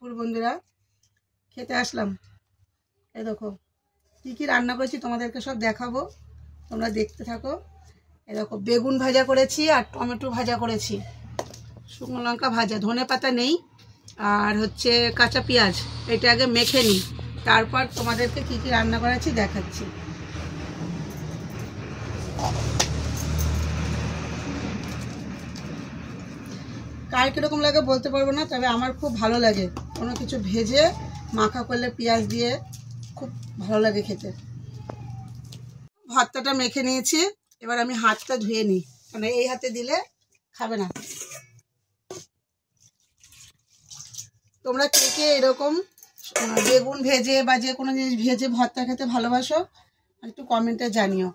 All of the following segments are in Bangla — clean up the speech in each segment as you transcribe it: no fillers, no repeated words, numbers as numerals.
দুপুর বন্ধুরা খেতে আসলাম। এই দেখো কি কি রান্না করেছি তোমাদেরকে সব দেখাবো, তোমরা দেখতে থাকো। এই দেখো বেগুন ভাজা করেছি আর টমেটো ভাজা করেছি, শুকনো লঙ্কা ভাজা, ধনে পাতা নেই, আর হচ্ছে কাঁচা পেঁয়াজ। এটা আগে মেখে নিই, তারপর তোমাদেরকে কি কি রান্না করেছি দেখাচ্ছি। কার কীরকম লাগে বলতে পারবো না, তবে আমার খুব ভালো লাগে কোনো কিছু ভেজে মাখা করলে পেঁয়াজ দিয়ে, খুব ভালো লাগে খেতে। ভর্তাটা মেখে নিয়েছি, এবার আমি হাতটা ধুয়ে নিই, মানে এই হাতে দিলে খাবে না। তোমরা কে কে এরকম বেগুন ভেজে বা যে কোনো জিনিস ভেজে ভর্তা খেতে ভালোবাসো একটু কমেন্টে জানিও।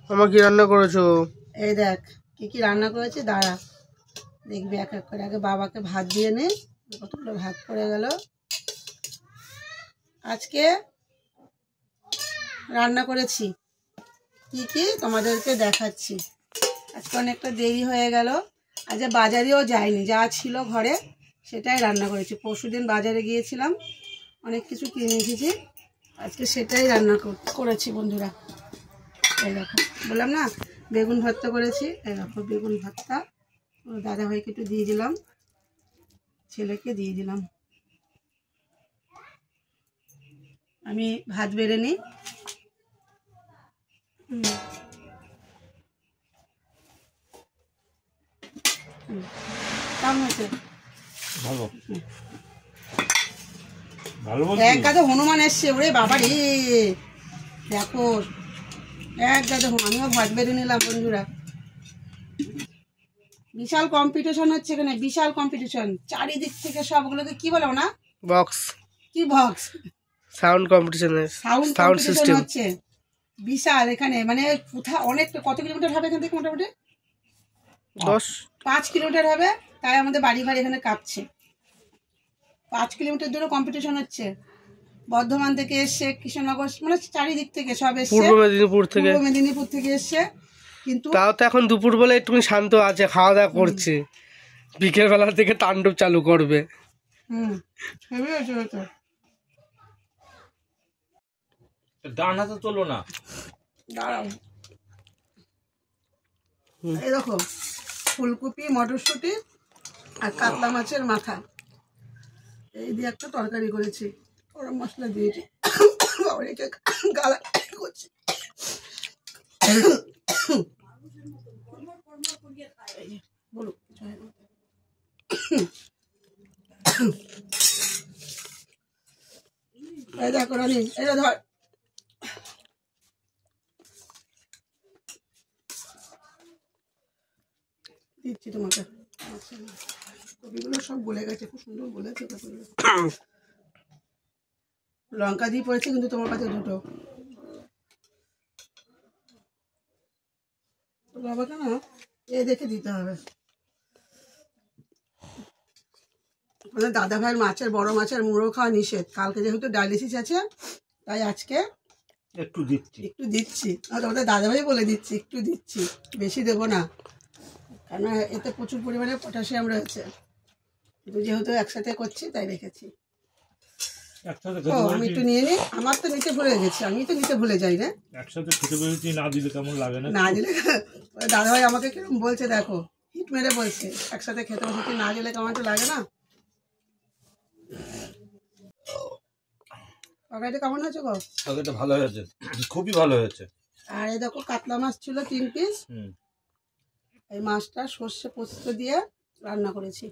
আমার কি রান্না করেছো? এই দেখ কি কি রান্না করেছি, দাঁড়া দেখবি এক এক করে। আগে বাবাকে ভাত দিয়ে নে, কতগুলো ভাত পড়ে গেল। আজকে রান্না করেছি কি কি তোমাদেরকে দেখাচ্ছি। আজকে অনেকটা দেরি হয়ে গেল, আজ বাজারেও যাইনি, যা ছিল ঘরে সেটাই রান্না করেছি। পরশুদিন বাজারে গিয়েছিলাম, অনেক কিছু কিনে এসেছি, আজকে সেটাই রান্না করেছি বন্ধুরা। এই দেখো বললাম না বেগুন ভর্তা করেছি, এই দেখো বেগুন ভর্তা। দাদাভাইকে একটু দিয়ে দিলাম, ছেলেকে দিয়ে দিলাম। আমি ভাত বেড়ে নিই। কেমন হয়েছে? ভালো ভালো। এক গাদা হনুমান এসছে, ওরে বাবা রে, দেখো এক গাদা। আমিও ভাত বেড়ে নিলাম বন্ধুরা। বিশাল কম্পিটিশন হচ্ছে এখানে, বিশাল কম্পিটিশন, চারিদিক থেকে সবগুলোকে কি বলো না, বক্স, কি box, sound competition, sound system হচ্ছে বিশাল এখানে। মানে কোথা অনেক, কত কিলোমিটার হবে এখান থেকে? মোটামুটি 5 কিলোমিটার হবে। তাই আমাদের বাড়ি ঘর এখানে কাঁপছে। 5 কিলোমিটার দূরে কম্পিটিশন হচ্ছে। বর্ধমান থেকে এসছে, কৃষ্ণনগর, মানে চারিদিক থেকে সব এসছে, পূর্ব মেদিনীপুর থেকে এসছে। কিন্তু তাও তো এখন দুপুর বেলা একটু শান্ত আছে, খাওয়া দাওয়া করছে, বিকেল বেলা থেকে তাণ্ডব চালু করবে। হেভি হয়েছে তো। ডান হাতে তোলো না, দাঁড়াও। এই দেখো ফুলকপি, মটরশুঁটি আর কাতলা মাছের মাথা, এই দিয়ে একটা তরকারি করেছি, গরম মশলা দিয়েছি। গালা করছে। বলো এই দেখো রানি, এটা ধর। দিচ্ছি তোমাকে। কপিগুলো সব গলে গেছে, খুব সুন্দর গলেছে কপিগুলো। লঙ্কা দিয়ে পড়েছে কিন্তু তোমার কাছে দুটো। বাবাকে না এ দেখে দিতে হবে। দাদা ভাইয়ের মাছের, বড় মাছের মুড়ো খাওয়া নিষেধ। কালকে যেহেতু ডায়ালিসিস আছে তাই আজকে একটু দিচ্ছি। তোমাদের দাদা ভাই বলে দিচ্ছি একটু দিচ্ছি, বেশি দেবো না, কেন এতে প্রচুর পরিমাণে পটাশিয়াম রয়েছে। কিন্তু যেহেতু একসাথে করছি তাই রেখেছি। আমি একটু নিয়ে নিই, আমার তো নিতে ভুলে গেছি, আমি তো নিতে ভুলে যাই না। একসাথে খেতে পেরেছি, না দিলে কেমন লাগে না? না দিলে দাদা ভাই আমাকে কিরকম বলছে দেখো, হিট মেরে বলছে একসাথে খেতে বসেছি, না দিলে কেমন একটু লাগে না। তরকারিটা কেমন হয়েছে গো? তরকারিটা ভালো হয়েছে, খুবই ভালো হয়েছে। আর এই দেখো কাতলা মাছ ছিল 3 পিস, এই মাছটা সর্ষে পোস্ত দিয়ে রান্না করেছি।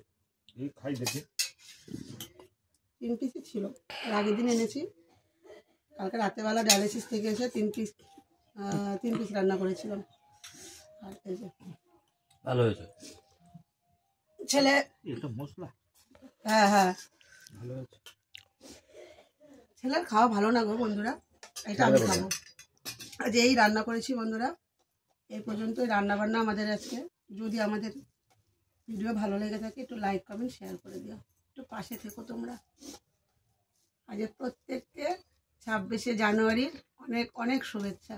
খাই দেখি। 3 পিসই ছিল, আগের দিন এনেছি, কালকে রাতেবেলা ডায়ালিসিস থেকে এসে 3 পিস রান্না করেছিলাম। আর এই যে ভালো হয়েছে ছেলে, এটা মশলা, হ্যাঁ ভালো হয়েছে। ছেলের খাওয়া ভালো না গো বন্ধুরা, এটা আমি খাবো। আজ এই রান্না করেছি বন্ধুরা, এই পর্যন্তই রান্না বান্না আমাদের আজকে। যদি আমাদের ভিডিও ভালো লেগে থাকে একটু লাইক কমেন্ট শেয়ার করে দিও, একটু পাশে থেকো তোমরা। আজ প্রত্যেককে 26শে জানুয়ারির অনেক অনেক শুভেচ্ছা।